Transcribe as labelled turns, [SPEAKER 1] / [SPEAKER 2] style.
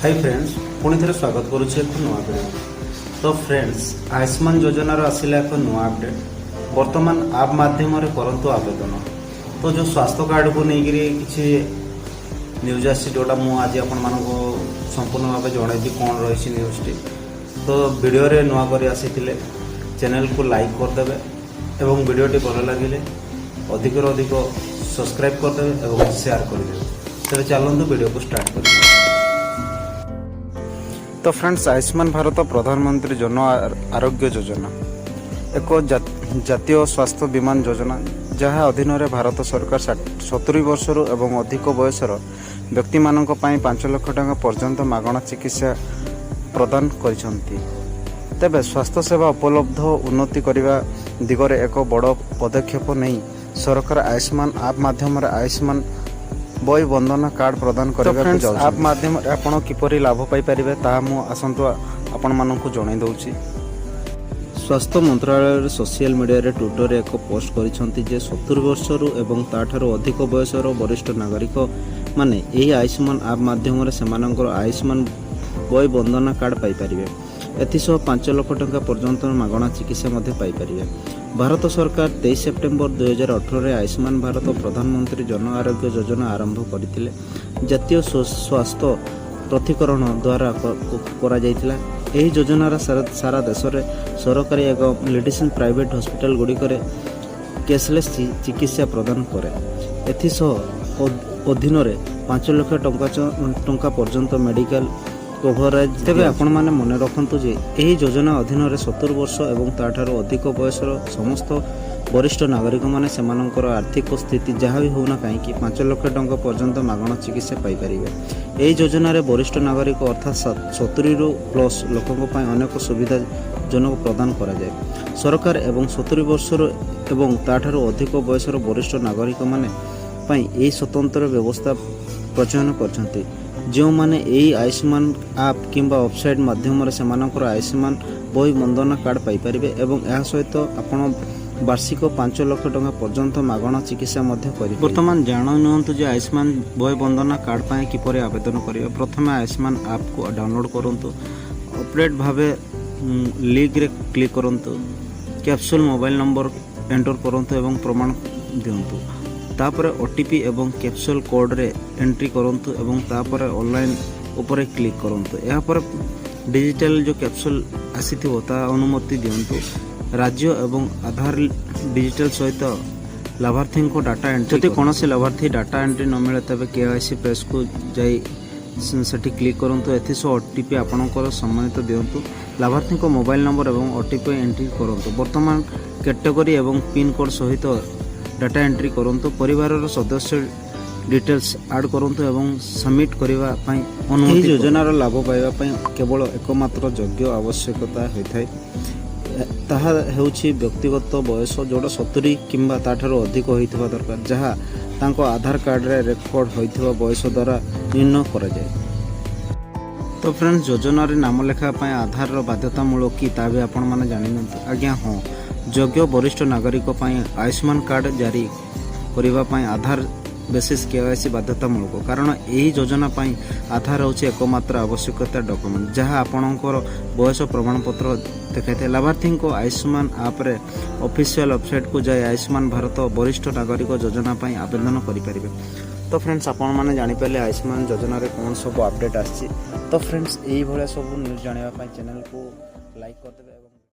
[SPEAKER 1] Hi friends पुणी थे स्वागत करुच्छे एक नुआ वीडियो। तो फ्रेंड्स आयुष्मान योजनार आसिला एक नुआ अपडेट वर्तमान आप माध्यम करंतु आवेदन। तो जो स्वास्थ्य कार्ड को लेकर किसी न्यूज आसी जोटा मुझे आपण मानक संपूर्ण भाव जनईबी कौन रही न्यूज टी। तो वीडियो रे नुआ कर आसी चैनल को लाइक करदे एवं वीडियोटी भल लगे अधिक अधिक सब्सक्राइब करदे और शेयर करदे। तेरे चलते वीडियो को स्टार्ट कर। तो फ्रेंड्स आयुष्मान भारत प्रधानमंत्री जन आरोग्य योजना एक जातीय स्वास्थ्य बीमा योजना जहाँ अधीन भारत सरकार 70 वर्षर एवं अधिक बयसर व्यक्ति मानक 5 लाख टंका पर्यंत मागणा चिकित्सा प्रदान करिसंती। तेबे स्वास्थ्य सेवा उपलब्ध उन्नति करने दिगरे एक बड़ पदक्षेप नहीं सरकार आयुष्मान ऐप माध्यम आयुष्मान बय बंधन कार्ड प्रदान करने आप माध्यम आपण किपरि लाभ पाई परिबे ता मु आसंतु आपण मानकु जणाई दउची। स्वास्थ्य मंत्रालय सोशल मीडिया रे ट्विटर एक पोस्ट करिसंती जे 70 वर्षर एवं ताठारो अधिक बयसर वरिष्ठ नागरिक माने एही आयुष्मान ऐप माध्यम रे सेमानकर आयुष्मान बय बंधन कार्ड पाई परिबे। एथिसह 5 लाख टंका पर्यंत मागणा चिकित्सा मध्ये पाई परिबे। भारत सरकार 23 सेप्टेम्बर 2018 रे आयुष्मान भारत प्रधानमंत्री जन आरोग्य योजना आरंभ करथिले। जातीय स्वास्थ्य प्राधिकरण द्वारा करा जायतिला। एही योजनार सारा देश रे सरकारी एक मेडिसिन प्राइवेट हॉस्पिटल गुड़िकर कैशलेस चिकित्सा प्रदान करे। एथिसह अधीन 5 लाख टंका पर्यंत मेडिकल कवरेज तेबे आपण माने मन रखंतु जे एही योजना अधीन 70 वर्ष एवं ताठारो अधिक बयसर समस्त वरिष्ठ नागरिक माने सेमानकर आर्थिक स्थिति जहाँ भी होना कहीं 5 लाख टंका पर्यंत मागणा चिकित्सा पाई परिबे। एही योजना रे वरिष्ठ नागरिक अर्थात 70 प्लस लोकों अनेक सुविधा जनक प्रदान करा जाए। सरकार एवं 70 वर्षर एवं ताठारो अधिक बयसर वरिष्ठ नागरिक माने पई एही स्वतंत्र व्यवस्था प्रचयन करछंती जो माने एही आयुष्मान ऐप किंबा वेबसाइट माध्यम से आयुष्मान बय बंधन कार्ड पाई परिबे एवं यह सहित आपण वार्षिक 5 लाख टंका पर्यंत मागणा चिकित्सा मध्य करि। वर्तमान जानतु जे आयुष्मान बय बंधन कार्ड पाए किपरि आवेदन करिवे। प्रथम आयुष्मान ऐप को डाउनलोड करंतु अपडेट भावे लिंक रे क्लिक करंतु कैप्सूल मोबाइल नंबर एंटर करंतु एवं प्रमाण दियंतु। तापर ओटीपी एवं कैप्सूल कोड रे एंट्री करंतु एवं तापर ऑनलाइन ऊपर क्लिक करंतु। यहाँ पर डिजिटल जो कैप्सूल आसीथिबो ता अनुमति दियंतु। राज्य एवं आधार डिजिटल सहित लाभार्थी को डाटा एंट्री जदि कौन से लाभार्थी डाटा एंट्री न मिले तबे केवाईसी प्रेस को जाई सेठी क्लिक करंतु। एथिसो ओटीपी आपनकर सम्मानित दियंतु। लाभार्थी को मोबाइल नंबर एवं ओटीपी एंट्री करंतु। वर्तमान कैटेगरी एवं पिन कोड सहित डाटा एंट्री करंतु। परिवार सदस्य डिटेल्स ऐड करंतु एवं सबमिट करबा पई अनुमति। योजनार लाभ पाइबा पई केवल एकमात्र योग्य आवश्यकता होइथाय ताहा हेउछि व्यक्तिगत बयस जोड़ा 70 किंबा ताठारो अधिक होइथबा दरकार जहाँ तांको आधार कार्ड रे रेकॉर्ड होइथबा बयस द्वारा निर्णय करा जाय। तो फ्रेंड्स योजना रे नाम लेखा पई आधार रो बाध्यतामूलक कि ता भी आपण माने जानि नथि। आज्ञा हां योग्य वरिष्ठ नागरिक पई आयुष्मान कार्ड जारी करबा पई आधार बेसिस केवाईसी बाध्यतामूलक कारण यही योजना पई आधार होछि एकमात्र आवश्यकता डॉक्यूमेंट जहाँ आपणकर बयस प्रमाणपत्र देखाइथे। लाभार्थी को आयुष्मान ऐप रे ऑफिशियल वेबसाइट को जाय आयुष्मान भारत वरिष्ठ नागरिक योजना पई आवेदन करि परिबे। तो फ्रेंड्स आपण माने जानि पले आयुष्मान योजना रे कोन सब अपडेट आछि। तो फ्रेंड्स एही भले सब न्यूज़ जानिबा पई चैनल को लाइक कर देबे।